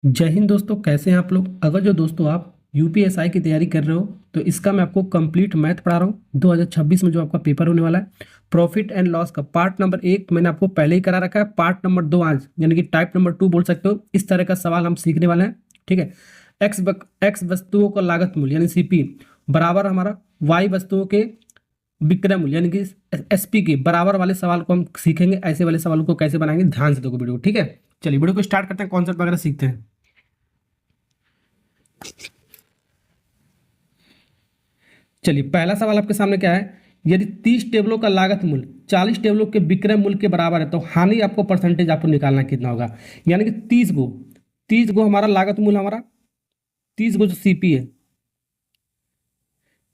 जय हिंद दोस्तों, कैसे हैं आप लोग। अगर जो दोस्तों आप यूपीएसआई की तैयारी कर रहे हो तो इसका मैं आपको कंप्लीट मैथ पढ़ा रहा हूँ 2026 में जो आपका पेपर होने वाला है। प्रॉफिट एंड लॉस का पार्ट नंबर 1 मैंने आपको पहले ही करा रखा है। पार्ट नंबर 2 आज यानी कि टाइप नंबर 2 बोल सकते हो। इस तरह का सवाल हम सीखने वाले हैं। ठीक है। एक्स वस्तुओं का लागत मूल्य यानी सीपी बराबर हमारा वाई वस्तुओं के विक्रय मूल्य यानी कि एसपी के बराबर वाले सवाल को हम सीखेंगे। ऐसे वाले सवालों को कैसे बनाएंगे ध्यान से देखो वीडियो। ठीक है, चलिए वीडियो को स्टार्ट करते हैं, कॉन्सेप्ट वगैरह सीखते हैं। चलिए पहला सवाल आपके सामने क्या है। यदि 30 टेबलों का लागत मूल्य 40 टेबलों के विक्रय मूल्य के बराबर है तो हानि आपको परसेंटेज आपको निकालना कितना होगा। यानी कि 30 गो हमारा लागत मूल्य हमारा 30 गो जो सीपी है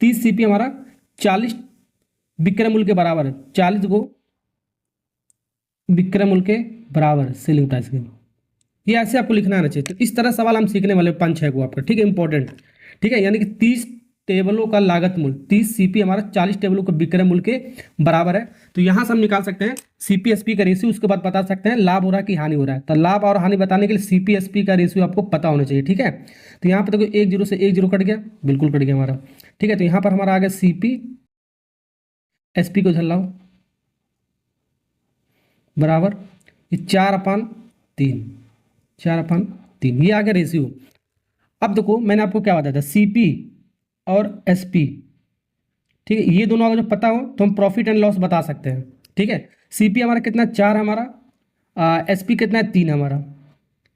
30 सीपी हमारा 40 विक्रय मूल्य के बराबर है। 40 गो विक्रय मूल्य के बराबर है सेलिंग प्राइस के। ये ऐसे आपको लिखना आना चाहिए। तो इस तरह सवाल हम सीखने वाले 5-6 को आपका। ठीक है, इंपॉर्टेंट। ठीक है, यानी कि 30 टेबलों का लागत मूल्य 30 सीपी हमारा 40 टेबलों के विक्रय मूल्य के बराबर है। तो यहां से हम निकाल सकते हैं सीपी एसपी का रेशियो। उसके बाद बता सकते हैं लाभ हो रहा है कि हानि हो रहा है। तो लाभ और हानि बताने के लिए सीपी एसपी का रेशियो आपको पता होना चाहिए। ठीक है, तो यहाँ पर देखो 1 0 से 1 0 कट गया, बिल्कुल कट गया हमारा। ठीक है, तो यहाँ पर हमारा आ गया सीपी एसपी को झल्लाओ बराबर ये 4/3 4/3 ये आ गया रेशियो। अब देखो मैंने आपको क्या बताया था सीपी और एसपी। ठीक है, ये दोनों अगर जो पता हो तो हम प्रॉफिट एंड लॉस बता सकते हैं। ठीक है, सीपी हमारा कितना 4 हमारा, एसपी कितना है 3 हमारा।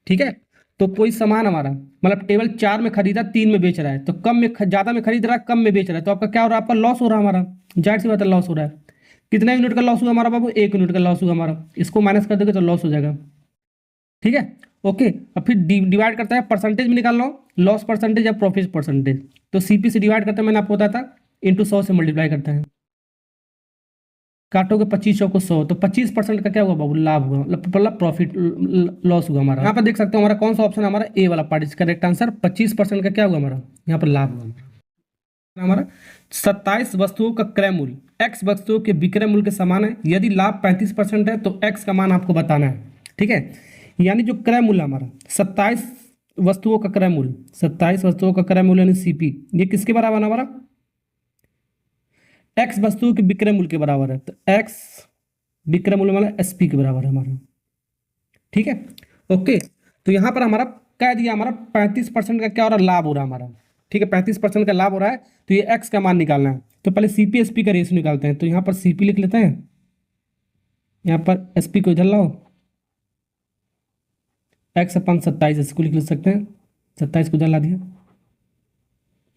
ठीक है, तो कोई सामान हमारा मतलब टेबल 4 में खरीदा 3 में बेच रहा है, तो कम में ज़्यादा में खरीद रहा है कम में बेच रहा है, तो आपका क्या हो रहा है, आपका लॉस हो रहा है हमारा। जाहिर सी बात है लॉस हो रहा है। कितना यूनिट का लॉस हुआ हमारा बाबू, 1 यूनिट का लॉस हुआ हमारा। इसको माइनस कर दोगे तो लॉस हो जाएगा। ठीक है, ओके। अब फिर डिवाइड करता है परसेंटेज में निकाल लो, लॉस परसेंटेज या प्रॉफिट परसेंटेज। तो सीपी से डिवाइड करते हैं, मैंने आपको बताया था इंटू 100 से मल्टीप्लाई करते हैं। काटोगे 25 को 100 तो 25% का क्या हुआ बाबू, लाभ हुआ, मतलब प्रॉफिट लॉस हुआ हमारा। यहाँ पर देख सकते हो हमारा कौन सा ऑप्शन है, हमारा ए वाला पार्ट इज करेक्ट आंसर। 25% का क्या हुआ हमारा, यहाँ पर लाभ हुआ हमारा। 27 वस्तुओं का क्रय मूल्य एक्स वस्तुओं के विक्रय मूल्य के समान है। यदि लाभ 35% है तो एक्स का मान आपको बताना है। ठीक है, यानी जो क्रय मूल्य हमारा 27 वस्तुओं का क्रय मूल्य यानी सीपी, ये किसके बराबर है हमारा, एक्स वस्तुओं के विक्रय मूल्य के बराबर है। तो एक्स विक्रय मूल्य वाला एसपी के बराबर है हमारा। ठीक है, ओके। तो यहाँ पर हमारा कह दिया हमारा 35% का क्या हो रहा है, लाभ हो रहा है हमारा। ठीक है, 35% का लाभ हो रहा है, तो ये एक्स का मान निकालना है। तो पहले सीपी एसपी का रेशियो निकालते हैं। तो यहाँ पर सीपी लिख लेते हैं, यहाँ पर एसपी को इधर लाओ, x/27 इसको लिख सकते हैं, 27 को इधर ला दिया।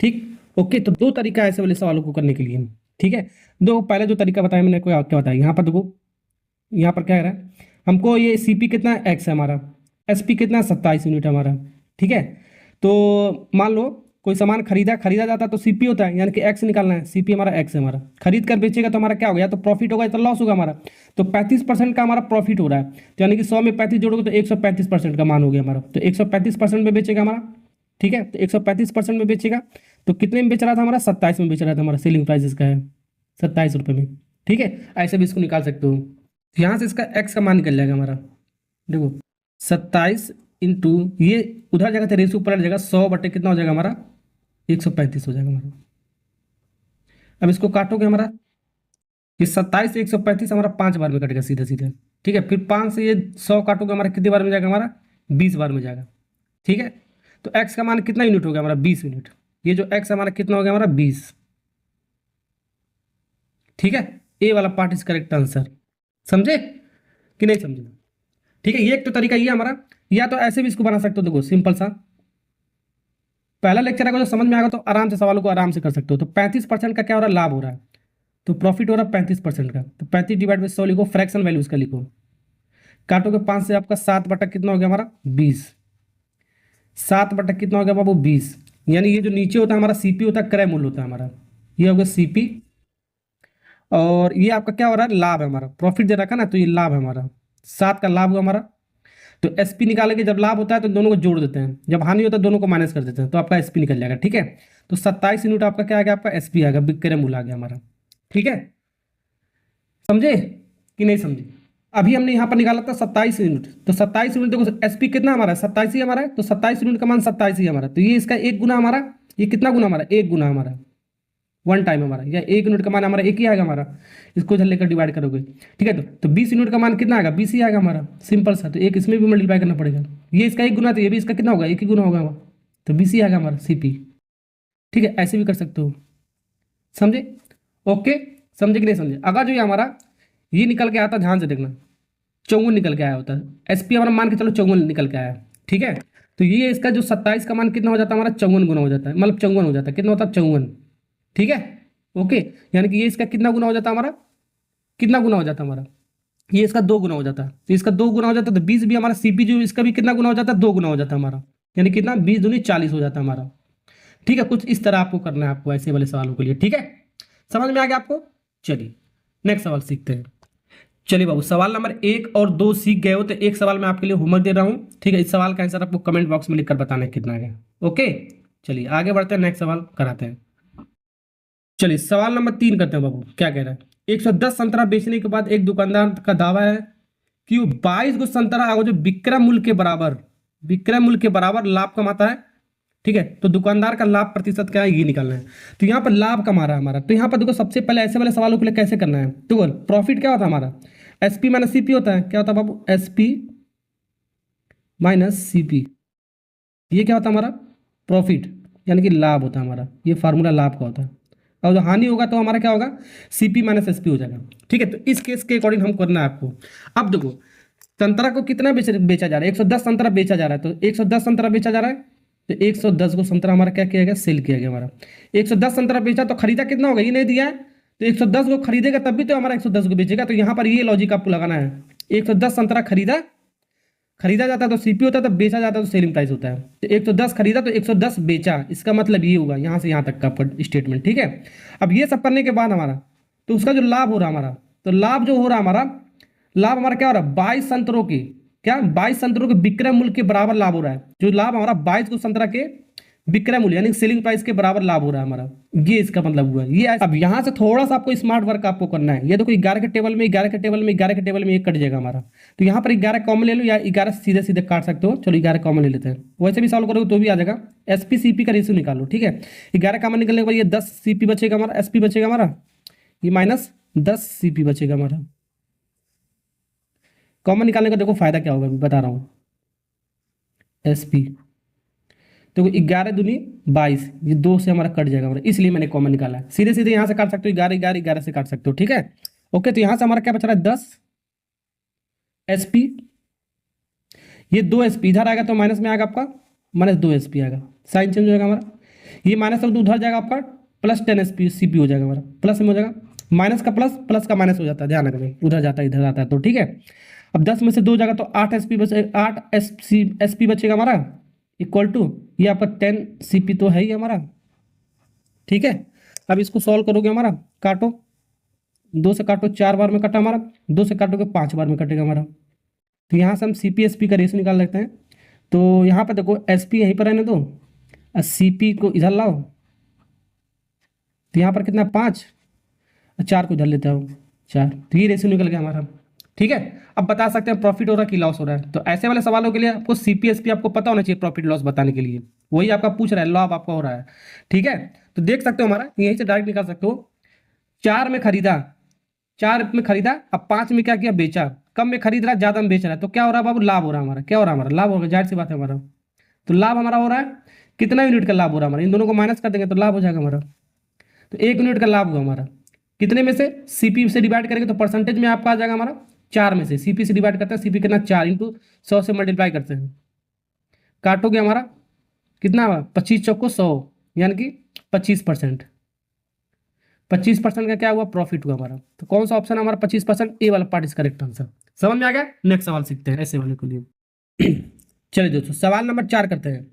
ठीक, ओके। तो दो तरीका है ऐसे वाले सवालों को करने के लिए। ठीक है, दो पहले जो तरीका बताया मैंने कोई क्या बताया, यहाँ पर देखो, यहाँ पर क्या है रहा है हमको, ये सीपी कितना है एक्स है हमारा, एसपी कितना है 27 यूनिट है हमारा। ठीक है, तो मान लो कोई सामान खरीदा जाता है तो सीपी होता है, यानी कि एक्स निकालना है। सीपी हमारा एक्स है हमारा। खरीद कर बेचेगा तो हमारा क्या होगा, या तो प्रॉफिट होगा या तो लॉस होगा हमारा। तो 35% का हमारा प्रॉफिट हो रहा है, तो यानी कि 100 में 35 जोड़ोगे तो 135% का मान हो गया हमारा। तो 135% में बेचेगा हमारा। ठीक है, तो 135% में बेचेगा, तो कितने में बेच रहा था हमारा, 27 में बेच रहा था हमारा। सेलिंग प्राइस इसका है 27 रुपये में। ठीक है, ऐसे भी इसको निकाल सकते हो। यहाँ से इसका एक्स का मान निकल जाएगा हमारा। देखो 27 इंटू ये उधर जगह थे रेशियो ऊपर जाएगा, 100 बटे कितना हो जाएगा हमारा, 135 हो जाएगा हमारा। अब इसको काटोगे हमारा, ये 27 से 135 हमारा 5 बार में कटेगा सीधे सीधे। ठीक है, फिर 5 से ये 100 काटोगे हमारा कितनी बार में जाएगा हमारा, 20 बार में जाएगा। ठीक है, तो एक्स का मान कितना यूनिट हो गया हमारा, 20 यूनिट। ये जो एक्स हमारा कितना हो गया हमारा, 20। ठीक है, ए वाला पार्ट इज करेक्ट आंसर। समझे कि नहीं समझे। ठीक है, ये एक तो तरीका ये हमारा, या तो ऐसे भी इसको बना सकते हो। देखो सिंपल सा पहला लेक्चर अगर जो समझ में आएगा तो आराम से सवालों को आराम से कर सकते हो। तो 35% का क्या हो रहा है, लाभ हो रहा है, तो प्रॉफिट हो रहा है 35% का। तो 35/100 लिखो, फ्रैक्शन वैल्यू इसका लिखो। काटोगे 5 से आपका 7 बटा कितना हो गया हमारा, 20। 7 बटा कितना हो गया बाबू, 20। यानी ये जो नीचे होता है हमारा सीपी होता है, क्रय मूल्य होता है हमारा। ये हो गया सीपी, और ये आपका क्या हो रहा है, लाभ है हमारा। प्रॉफिट दे रखा ना, तो ये लाभ है हमारा, 7 का लाभ हुआ हमारा। तो एसपी निकालेंगे, जब लाभ होता है तो दोनों को जोड़ देते हैं, जब हानि होता है दोनों को माइनस कर देते हैं, तो आपका एसपी निकल जाएगा। ठीक है, तो 27 यूनिट आपका क्या आ गया, आपका एसपी आ गया, विक्रय मूल्य आ गया हमारा। ठीक है, समझे कि नहीं समझे। अभी हमने यहाँ पर निकाला था 27 यूनिट, तो 27 यूनिट देखो एसपी कितना हमारा है, 27 ही हमारा है, तो 27 यूनिट का मान 27 ही हमारा, तो ये इसका एक गुना हमारा, ये कितना गुना हमारा, एक गुना हमारा, वन टाइम हमारा, या एक यूनिट का मान हमारा एक ही आएगा हमारा, इसको इधर लेकर डिवाइड करोगे, ठीक है। तो 20 यूनिट का मान कितना आएगा, 20 ही आएगा हमारा, सिंपल सा, तो एक इसमें भी मल्टीप्लाई करना पड़ेगा, ये इसका एक गुना, तो ये भी इसका कितना होगा, एक ही गुना होगा, तो 20 ही आएगा हमारा सीपी, ठीक है। ऐसे भी कर सकते हो, समझे, ओके, समझे कि नहीं समझे। अगर जो ये हमारा ये निकल के आता, ध्यान से देखना, 54 निकल के आया होता है, एसपी हमारा मान के चलो 54 निकल के आया, ठीक है। तो ये इसका जो 27 का मान कितना हो जाता है हमारा, 54 गुना हो जाता है, मतलब 54 हो जाता है, कितना होता है 54, ठीक है, ओके। यानी कि ये इसका कितना गुना हो जाता है हमारा, कितना गुना हो जाता है हमारा, ये इसका 2 गुना हो जाता है, तो इसका 2 गुना हो जाता है, तो 20 भी हमारा सीपी जो इसका भी कितना गुना हो जाता है, 2 गुना हो जाता है हमारा, यानी कितना 20 दूनी 40 हो जाता है हमारा, ठीक है। कुछ इस तरह आपको करना है, आपको ऐसे वाले सवालों के लिए, ठीक है, समझ में आ गया आपको। चलिए नेक्स्ट सवाल सीखते हैं। चलिए बाबू, सवाल नंबर 1 और 2 सीख गए हो, तो एक सवाल मैं आपके लिए होमवर्क दे रहा हूं, ठीक है। इस सवाल का आंसर आपको कमेंट बॉक्स में लिखकर बताना है कितना है, ओके। चलिए आगे बढ़ते हैं, नेक्स्ट सवाल कराते हैं। चलिए सवाल नंबर 3 करते हैं बाबू, क्या कह रहा है। 110 संतरा बेचने के बाद एक दुकानदार का दावा है कि वो 22 को संतरा जो विक्रय मूल्य के बराबर, विक्रय मूल्य के बराबर लाभ कमाता है, ठीक है। तो दुकानदार का लाभ प्रतिशत क्या है, ये निकालना है। तो यहाँ पर लाभ कमा रहा है हमारा, तो यहाँ पर देखो सबसे पहले ऐसे वाले सवालों के लिए कैसे करना है, तो प्रॉफिट क्या होता है हमारा, एसपी माइनस सीपी होता है, क्या होता है बाबू, एसपी माइनस सीपी, ये क्या होता है हमारा, प्रॉफिट, यानी कि लाभ होता है हमारा, ये फार्मूला लाभ का होता है। और जो हानि होगा तो हमारा क्या होगा, सीपी माइनस एसपी हो जाएगा, ठीक है। तो इस केस के अकॉर्डिंग हम करना है आपको। अब देखो संतरा को कितना बेचा जा रहा है, 110 संतरा बेचा जा रहा है, तो 110 संतरा बेचा जा रहा है, तो 110 को संतरा हमारा क्या किया गया, सेल किया गया हमारा। 110 संतरा बेचा तो खरीदा कितना होगा, ये नहीं दिया है, तो 110 को खरीदेगा तब भी तो हमारा 110 को बेचेगा, तो यहाँ पर ये लॉजिक आपको लगाना है। 110 संतरा खरीदा जाता है तो सीपी होता है, तो बेचा जाता है तो सेलिंग प्राइस होता है। तो 110 खरीदा तो 110 बेचा, इसका मतलब ये होगा यहाँ से यहाँ तक का स्टेटमेंट, ठीक है। अब ये सब करने के बाद हमारा तो उसका जो लाभ हो रहा हमारा, तो लाभ जो हो रहा हमारा, लाभ हमारा क्या हो रहा है, 22 संतरों की, क्या 22 संतरों के विक्रय मूल्य के बराबर लाभ हो रहा है। जो लाभ हमारा 22 को संतरा के विक्रय मूल्य यानी सेलिंग प्राइस के बराबर लाभ हो रहा है हमारा, ये इसका मतलब हुआ है ये। अब यहाँ से थोड़ा सा आपको स्मार्ट वर्क आपको करना है। ये देखो 11 के टेबल में 11 के टेबल में 11 के टेबल में एक कट जाएगा हमारा, तो यहाँ पर 11 कॉमन ले लो या 11 सीधे सीधे काट सकते हो। चलो 11 कॉमन ले लेते हैं, वैसे भी सॉल्व करोगे तो भी आ जाएगा। एसपी सीपी का रेशियो निकालो, ठीक है। 11 कॉमन निकलने के बाद ये 10 सीपी बचेगा हमारा, एसपी बचेगा हमारा, ये माइनस 10 सीपी बचेगा हमारा। कॉमन निकालने का देखो फायदा क्या होगा बता रहा हूँ, एसपी तो 11 दूनी 22, ये 2 से हमारा कट जाएगा हमारा, इसलिए मैंने कॉमन निकाला है। सीधे सीधे यहाँ से काट सकते हो, 11 11 11 से काट सकते हो, ठीक है ओके। तो यहाँ से हमारा क्या बच रहा है 10 एसपी, ये 2 एसपी इधर आएगा तो माइनस में आएगा आपका माइनस 2 एसपी आएगा, साइन चेंज हो जाएगा हमारा, ये माइनस अब उधर जाएगा आपका प्लस 10 एसपी सीपी हो जाएगा हमारा, प्लस में हो जाएगा, माइनस का प्लस प्लस का माइनस हो जाता है, ध्यान रखना उधर जाता है इधर आता है, तो ठीक है। अब 10 में से 2 जाएगा तो 8 एसपी बचे, 8 एसपी बचेगा हमारा, इक्वल टू ये आपका 10 सीपी तो है ही हमारा, ठीक है। अब इसको सॉल्व करोगे हमारा, काटो 2 से काटो 4 बार में कटा हमारा, 2 से काटोगे 5 बार में कटेगा हमारा। तो यहाँ से हम सीपी एसपी का रेशियो निकाल लेते हैं। तो यहाँ पर देखो एसपी यहीं पर रहने दो और सीपी को इधर लाओ, तो यहाँ पर कितना 5 और 4 को इधर लेते हो 4, तो ये रेशियो निकल गया हमारा, ठीक है। अब बता सकते हैं प्रॉफिट हो रहा है कि लॉस हो रहा है। तो ऐसे वाले सवालों के लिए आपको सीपीएसपी आपको पता होना चाहिए, प्रॉफिट लॉस बताने के लिए, वही आपका पूछ रहा है, लाभ आपका हो रहा है, ठीक है। तो देख सकते हो हमारा यहीं से डायरेक्ट निकाल सकते हो। 4 में खरीदा, 4 में खरीदा, अब 5 में क्या किया बेचा, कम में खरीद रहा है ज्यादा में बेच रहा है, तो क्या हो रहा है बाबू, लाभ हो रहा है हमारा, क्या हो रहा है हमारा, लाभ हो रहा है, जाहिर सी बात है हमारा। तो लाभ हमारा हो रहा है, कितना यूनिट का लाभ हो रहा है हमारा, इन दोनों को माइनस कर देंगे तो लाभ हो जाएगा हमारा। तो 1 यूनिट का लाभ हुआ हमारा, कितने में से, सीपी से डिवाइड करेंगे तो परसेंटेज में आपका आ जाएगा हमारा 4 में से, सीपी से डिवाइड करते हैं, सीपी कितना 4 इंटू 100 से मल्टीप्लाई करते हैं, काटोगे हमारा कितना 25 चौको 100 यानी कि 25%, 25% का क्या हुआ प्रॉफिट हुआ हमारा। तो कौन सा ऑप्शन है हमारा 25%, ए वाला पार्ट इज करेक्ट आंसर। समझ में आ गया। नेक्स्ट सवाल सीखते हैं ऐसे वाले के लिए। चलिए दोस्तों सवाल नंबर 4 करते हैं।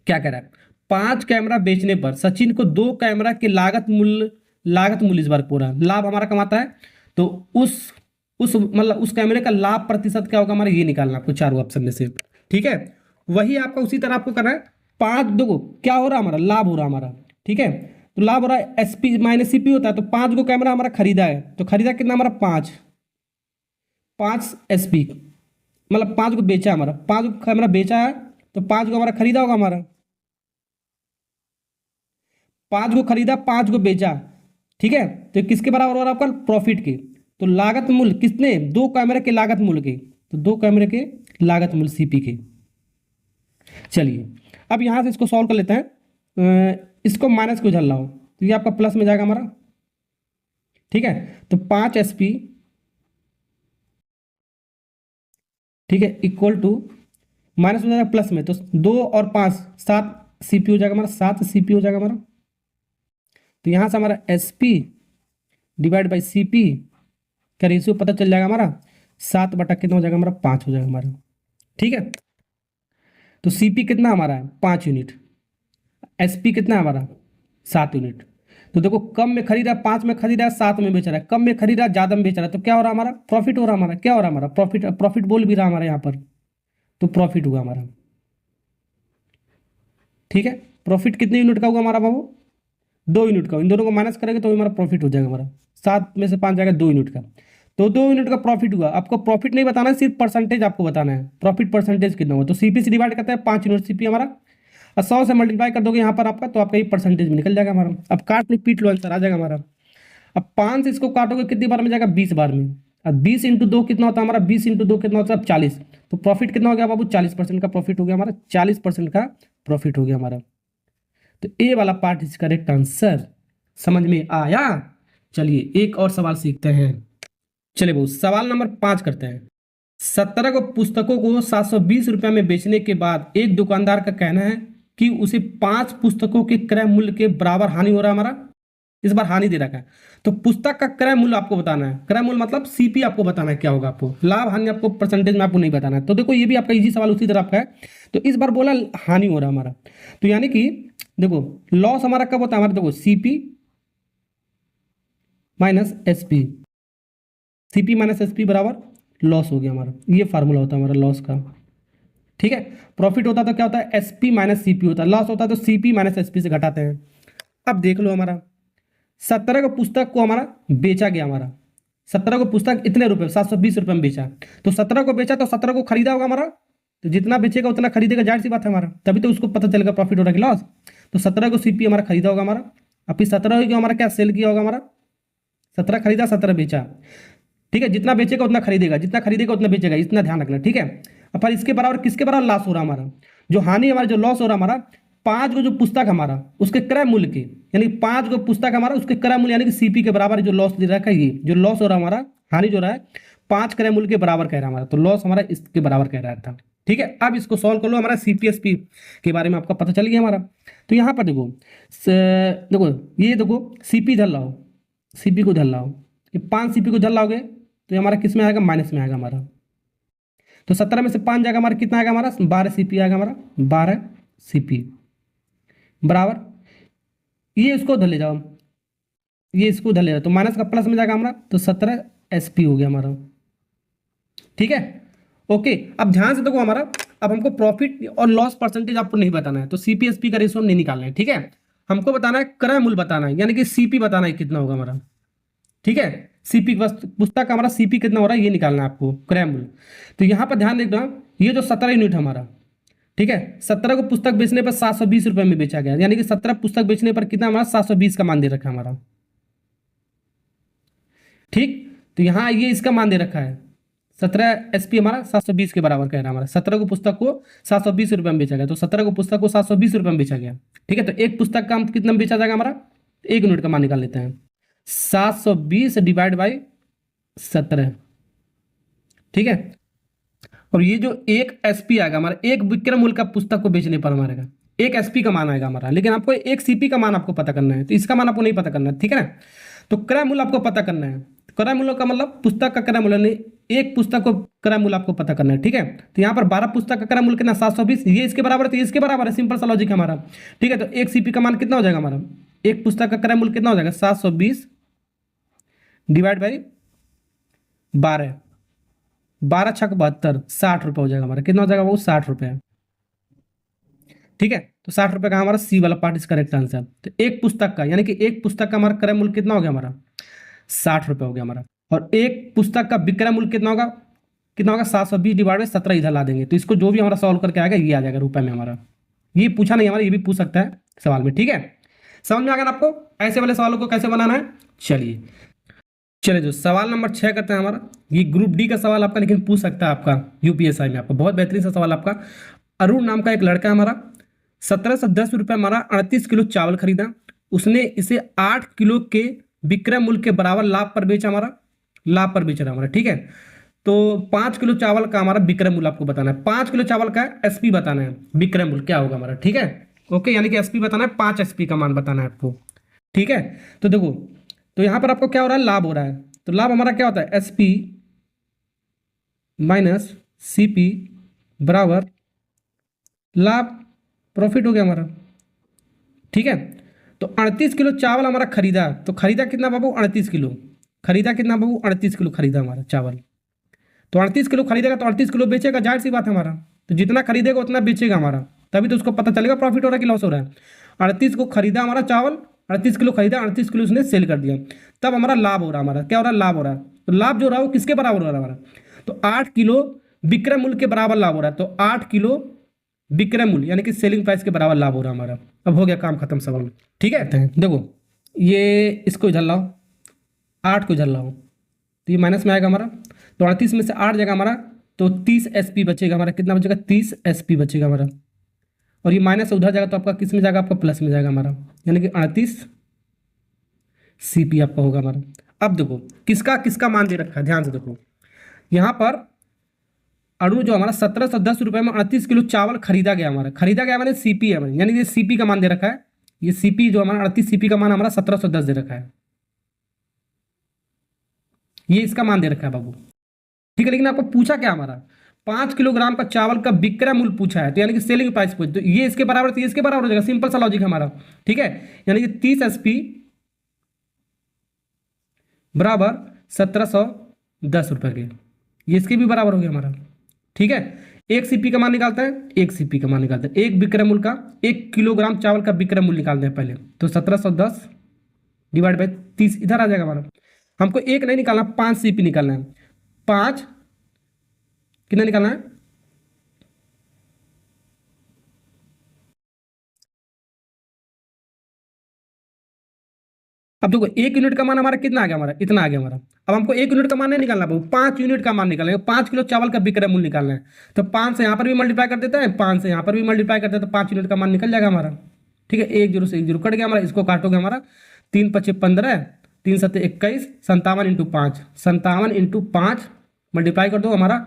क्या कह रहा है, 5 कैमरा बेचने पर सचिन को 2 कैमरा की लागत मूल्य इस बार पूरा लाभ हमारा कमाता है। तो उस मतलब उस कैमरे का लाभ प्रतिशत क्या होगा हमारा, ये निकालना आपको चारों ऑप्शन में से, ठीक है। वही आपका उसी तरह आपको करना है। 5 देखो क्या हो रहा है हमारा, लाभ हो रहा है हमारा, ठीक है। तो लाभ हो रहा है एसपी माइनस सीपी होता है, तो 5 को कैमरा हमारा खरीदा है, तो खरीदा कितना हमारा 5, 5 SP, मतलब 5 को बेचा हमारा, 5 को हमारा बेचा है तो 5 को हमारा खरीदा होगा हमारा, 5 को खरीदा 5 को बेचा, ठीक है। तो किसके बराबर हो रहा है आपका? प्रॉफिट के। तो लागत मूल्य किसने? 2 कैमरे के लागत मूल्य के, तो 2 कैमरे के लागत मूल्य CP के। चलिए अब यहां से इसको सॉल्व कर लेते हैं। इसको माइनस को उधर लाओ तो ये आपका प्लस में जाएगा हमारा, ठीक है। तो 5 SP, ठीक है, इक्वल टू माइनस हो जाएगा प्लस में, तो 2 और 5 7 CP हो जाएगा हमारा, 7 CP हो जाएगा हमारा। तो यहाँ से हमारा SP डिवाइड बाई CP का रेशियो पता चल जाएगा हमारा, 7 बटा कितना हो जाएगा हमारा? 5 हो जाएगा हमारा, ठीक है। तो CP कितना हमारा है? 5 यूनिट। SP कितना है हमारा? 7 यूनिट। तो देखो कम में खरीदा, 5 में खरीदा, 7 में बेच रहा है, कम में खरीदा ज़्यादा में बेच रहा है, तो क्या हो रहा है हमारा? प्रॉफिट हो रहा है हमारा। क्या हो रहा है हमारा? प्रॉफिट। प्रॉफिट बोल भी रहा हमारे यहाँ पर, तो प्रॉफिट हुआ हमारा, ठीक है। प्रॉफिट कितने यूनिट का होगा हमारा बाबू? 2 यूनिट का। इन दोनों को माइनस करेंगे तो हमारा प्रॉफिट हो जाएगा हमारा, 7 में से 5 जाएगा 2 यूनिट का, तो 2 यूनिट का प्रॉफिट हुआ। आपको प्रॉफिट नहीं बताना है, सिर्फ परसेंटेज आपको बताना है, प्रॉफिट परसेंटेज कितना हुआ। तो CP से डिवाइड करते हैं, 5 यूनिट CP हमारा, और 100 से मल्टीप्लाई कर दोगे यहाँ पर आपका, तो आपका ये परसेंटेज में निकल जाएगा हमारा। अब काट लो, पीट लो, आंसर आ जाएगा हमारा। अब 5 से इसको काटोगे कितनी बार में जाएगा? 20 बार में। अब 20 इंटू 2 कितना होता है हमारा? 20 इंटू 2 कितना होता है? 40। तो प्रॉफिट कितना हो गया बाबू? 40% का प्रॉफिट हो गया हमारा, 40% का प्रॉफिट हो गया हमारा। तो ए वाला पार्ट इज करेक्ट आंसर। समझ में आया? चलिए एक और सवाल सीखते हैं। चलिए बहुत, सवाल नंबर 5 करते हैं। 17 को पुस्तकों को 720 रुपये में बेचने के बाद एक दुकानदार का कहना है कि उसे 5 पुस्तकों के क्रय मूल्य के बराबर हानि हो रहा है हमारा। इस बार हानि दे रखा है, तो पुस्तक का क्रय मूल्य आपको बताना है। क्रय मूल्य मतलब CP आपको बताना है क्या होगा, आपको लाभ हानि आपको परसेंटेज में आपको नहीं बताना है। तो देखो ये भी आपका इजी सवाल उसी तरह का है। तो इस बार बोला हानि हो रहा है हमारा, तो यानी कि देखो लॉस हमारा कब होता है हमारा? देखो CP minus SP, CP minus SP बराबर लॉस हो गया हमारा। ये फार्मूला होता है हमारा लॉस का, ठीक है। प्रॉफिट होता तो क्या होता है? SP माइनस CP होता है। लॉस होता है तो CP माइनस SP से घटाते हैं। अब देख लो हमारा 17 को पुस्तक को हमारा बेचा गया हमारा, 17 को पुस्तक इतने रुपए 720 रुपये में बेचा, तो 17 को बेचा तो 17 को खरीदा होगा हमारा, तो जितना बेचेगा उतना खरीदेगा, जाहिर सी बात है हमारा, तभी तो उसको पता चलेगा प्रॉफिट हो रहा है कि लॉस। तो 17 को CP हमारा खरीदा होगा हमारा, अब फिर 17 को हमारा क्या सेल किया होगा हमारा? 17 खरीदा 17 बेचा, ठीक है। जितना बेचेगा उतना खरीदेगा, जितना खरीदेगा उतना बेचेगा, इतना ध्यान रखना, ठीक है। अब पर इसके बराबर किसके बराबर लॉस हो रहा हमारा? जो हानि हमारा, जो लॉस हो रहा हमारा, 5 को जो पुस्तक हमारा उसके क्रय मूल्य के, यानी 5 को पुस्तक हमारा उसके क्रय मूल्य यानी कि CP के बराबर जो लॉस दे रखा है, ये जो लॉस हो रहा है हमारा, हानि जो रहा है 5 क्रय मूल्य के बराबर कह रहा है हमारा, तो लॉस हमारा इसके बराबर कह रहा था, ठीक है। अब इसको सॉल्व कर लो, हमारा CPSP के बारे में आपका पता चल गया हमारा। तो यहाँ पर देखो देखो ये देखो CP इधर लाओ, CP को इधर लाओ, ये 5 CP को इधर लाओगे तो ये हमारा किस में आएगा? माइनस में आएगा हमारा। तो 17 में से 5 जाएगा हमारा, कितना आएगा हमारा? 12 CP आएगा हमारा, 12 CP बराबर, ये इसको उधर ले जाओ, ये इसको उधर ले जाओ, तो माइनस का प्लस में जाएगा हमारा, तो 17 SP हो गया हमारा, ठीक है। ओके, अब ध्यान से देखो हमारा, अब हमको प्रॉफिट और लॉस परसेंटेज आपको नहीं बताना है, तो CPSP का रेशियो नहीं निकालना है, ठीक है। हमको बताना है क्रय मूल्य बताना है, यानी कि CP बताना है कितना होगा हमारा, ठीक है। CP पुस्तक का हमारा CP कितना हो रहा है ये निकालना है आपको, क्रय मूल्य। तो यहाँ पर ध्यान देखना, ये जो 17 यूनिट हमारा, ठीक है, 17 को पुस्तक बेचने पर 720 रुपये में बेचा गया, यानी कि 17 पुस्तक बेचने पर कितना हमारा? 720 का मान दे रखा है हमारा, ठीक। तो यहाँ ये इसका मान दे रखा है, 17 SP हमारा 720 के बराबर कह रहा है हमारा। 17 को पुस्तक को 720 रुपये में बेचा गया, तो 17 को पुस्तक को 720 रुपये में बेचा गया, ठीक है। तो एक पुस्तक का कितना में बेचा जाएगा हमारा? 1 यूनिट का मान निकाल लेते हैं, 720 डिवाइड बाई 17, ठीक है। और ये जो 1 SP आएगा हमारा, एक विक्रय मूल्य का पुस्तक को बेचने पर हमारे का 1 SP का मान आएगा हमारा, लेकिन आपको 1 CP का मान आपको पता करना है, तो इसका मान आपको नहीं पता करना है, ठीक है ना। तो क्रय मूल्य आपको पता करना है, क्रय मूल्य का मतलब पुस्तक का क्रय मूल्य नहीं, एक पुस्तक को क्रय मूल्य आपको पता करना है, ठीक है। तो यहाँ पर 12 पुस्तक का क्रय मूल्य कितना? 720, ये इसके बराबर है तो इसके बराबर है, सिंपल सा लॉजिक है हमारा, ठीक है। तो 1 CP का मान कितना हो जाएगा हमारा? एक पुस्तक का क्रय मूल्य कितना हो जाएगा? 720 डिवाइड बाई 12, 12 छक 72, 60 रुपये हो जाएगा हमारा। कितना हो जाएगा वो? 60 रुपये, ठीक है। तो 60 रुपये का हमारा C वाला पार्ट इज करेक्ट आंसर। तो एक पुस्तक का, यानी कि एक पुस्तक का हमारा क्रय मूल्य कितना हो गया हमारा? 60 रुपये हो गया हमारा। और एक पुस्तक का विक्रय मूल्य कितना होगा? कितना होगा 720 डिवाइड बाई 17 इधर ला देंगे, तो इसको जो भी हमारा सॉल्व करके आएगा ये आ जाएगा रुपए में हमारा। ये पूछा नहीं हमारा, ये भी पूछ सकता है सवाल में, ठीक है। समझ में आ गया ना आपको ऐसे वाले सवालों को कैसे बनाना है। चलिए जो सवाल नंबर 6 करते हैं हमारा, ये ग्रुप डी का सवाल आपका, लेकिन पूछ सकता है आपका यूपीएसआई में, आपका बहुत बेहतरीन सा सवाल आपका। अरुण नाम का एक लड़का है हमारा, 1710 रुपये हमारा 38 किलो चावल खरीदा, उसने इसे 8 किलो के विक्रय मूल्य के बराबर लाभ पर बेचा, हमारा लाभ पर बेच रहा हमारा, ठीक है। तो 5 किलो चावल का हमारा विक्रय मूल्य आपको बताना है, 5 किलो चावल का एसपी बताना है, विक्रय मूल्य क्या होगा हमारा, ठीक है। ओके, यानी कि एसपी बताना है, 5 एसपी का मान बताना है आपको, ठीक है। तो देखो, तो यहां पर आपको क्या हो रहा है, लाभ हो रहा है, तो लाभ हमारा क्या होता है, एसपी माइनस सीपी बराबर लाभ, प्रॉफिट हो गया हमारा, ठीक है। तो 38 किलो चावल हमारा खरीदा, तो खरीदा कितना बाबू, 38 किलो खरीदा, कितना बाबू 38 किलो खरीदा हमारा चावल। तो 38 किलो खरीदेगा तो 38 किलो बेचेगा, जाहिर सी बात है हमारा, तो जितना खरीदेगा उतना बेचेगा हमारा, तभी तो उसको पता चलेगा प्रॉफिट हो रहा है कि लॉस हो रहा है। 38 को खरीदा हमारा चावल, 38 किलो खरीदा, 38 किलो उसने सेल कर दिया, तब हमारा लाभ हो रहा है, हमारा क्या हो रहा है, लाभ हो रहा है। तो लाभ जो हो रहा है वो किसके बराबर हो रहा है हमारा, तो 8 किलो विक्रय मूल्य के बराबर लाभ हो रहा है, तो 8 किलो विक्रय मूल्य यानी कि सेलिंग प्राइस के बराबर लाभ हो रहा है हमारा। अब हो गया काम खत्म सवाल, ठीक है। देखो ये इसको इधर लाओ, 8 को इधर लाओ, तो ये माइनस में आएगा हमारा, तो 38 में से 8 जाएगा हमारा, तो 30 एसपी बचेगा हमारा, कितना बचेगा, 30 एसपी बचेगा हमारा, और ये माइनस से उधर जाएगा तो आपका किस में जाएगा, आपका प्लस में जाएगा हमारा, यानी कि 38 सीपी आपका होगा हमारा। अब देखो किसका किसका मान दे रखा है, ध्यान से देखो, यहाँ पर अणु जो हमारा 1710 रुपये में 38 किलो चावल खरीदा गया हमारा, खरीदा गया मैंने सीपी है, यानी कि सीपी का मान दे रखा है, ये सीपी जो हमारा 38 सीपी का मान हमारा 1710 दे रखा है, ये इसका मान दे रखा है बाबू, ठीक है। लेकिन आपको पूछा क्या हमारा, 5 किलोग्राम का चावल का विक्रय मूल्य पूछा है, तो यानी कि सेलिंग प्राइस पूछ, तो ये इसके बराबर, तो ये इसके बराबर हो जाएगा, सिंपल सा लॉजिक है हमारा, ठीक है। यानी कि 30 एसपी बराबर 1710 रुपये के, ये इसके भी बराबर हो गया हमारा, ठीक है। एक सीपी का मान निकालते हैं, एक सीपी का मान निकालते हैं, एक विक्रय मूल्य का, 1 किलोग्राम चावल का विक्रय मूल्य निकालते हैं पहले, तो 1710 डिवाइड बाई 30 इधर आ जाएगा हमारा। हमको एक नहीं निकालना, 5 सीपी निकालना है, 5 कितना निकालना है, अब देखो 1 यूनिट का मान हमारा कितना आ गया, हमारा इतना आ गया हमारा। अब हमको 1 यूनिट का मान नहीं निकालना, 5 यूनिट का मान निकालना है, 5 किलो चावल का विक्रय मूल्य निकालना है, तो 5 से यहाँ पर भी मल्टीप्लाई कर देते हैं, 5 से यहाँ पर भी मल्टीप्लाई करते हैं, तो 5 यूनिट का मान निकल जाएगा हमारा, ठीक है। 1 0 से 1 0 कट गया हमारा, इसको काटोगे हमारा 3 5 15, 3 7 21, 57 इंटू 5, 57 इंटू 5 मल्टीप्लाई कर दो, हमारा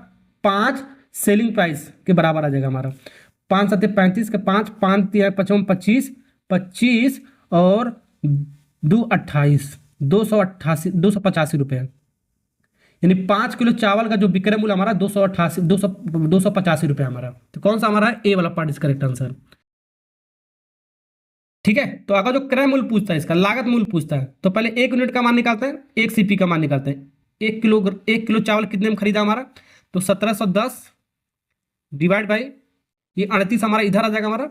5 सेलिंग प्राइस के बराबर आ जाएगा हमारा, 5 7 35 का 5 5 3 55 25 25 और 2 28 288 285 रुपये, यानी 5 किलो चावल का जो विक्रय मूल्य हमारा 285 रुपये हमारा। तो कौन सा हमारा ए वाला पार्ट इज करेक्ट आंसर, ठीक है। तो अगर जो क्रय मूल्य पूछता है, इसका लागत मूल्य पूछता है, तो पहले 1 यूनिट का मान निकालते हैं, 1 सीपी का मान निकालते हैं। 1 किलो चावल कितने में खरीदा हमारा, तो 1710 डिवाइड बाई ये 38 हमारा इधर आ जाएगा हमारा।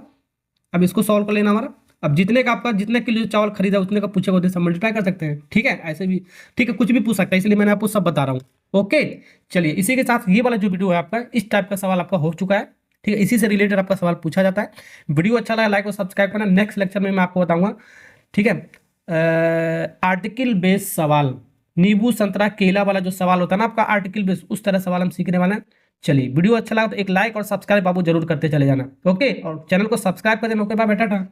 अब इसको सॉल्व कर लेना हमारा, अब जितने का आपका जितने किलो चावल खरीदा उतने का पूछेगा उतने से मल्टीप्लाई कर सकते हैं, ठीक है। ऐसे भी ठीक है, कुछ भी पूछ सकता है, इसलिए मैंने आपको सब बता रहा हूँ। ओके, चलिए इसी के साथ ये वाला जो वीडियो है आपका, इस टाइप का सवाल आपका हो चुका है, ठीक है। इसी से रिलेटेड आपका सवाल पूछा जाता है। वीडियो अच्छा लगा लाइक और सब्सक्राइब करना। नेक्स्ट लेक्चर में मैं आपको बताऊंगा, ठीक है, आर्टिकल बेस्ड सवाल, नींबू संतरा केला वाला जो सवाल होता है ना आपका आर्टिकल बेस्ड, उस तरह सवाल हम सीखने वाले हैं। चलिए वीडियो अच्छा लगा तो एक लाइक और सब्सक्राइब बाबू जरूर करते चले जाना, ओके। और चैनल को सब्सक्राइब कर देना, ओके बाय बेटा।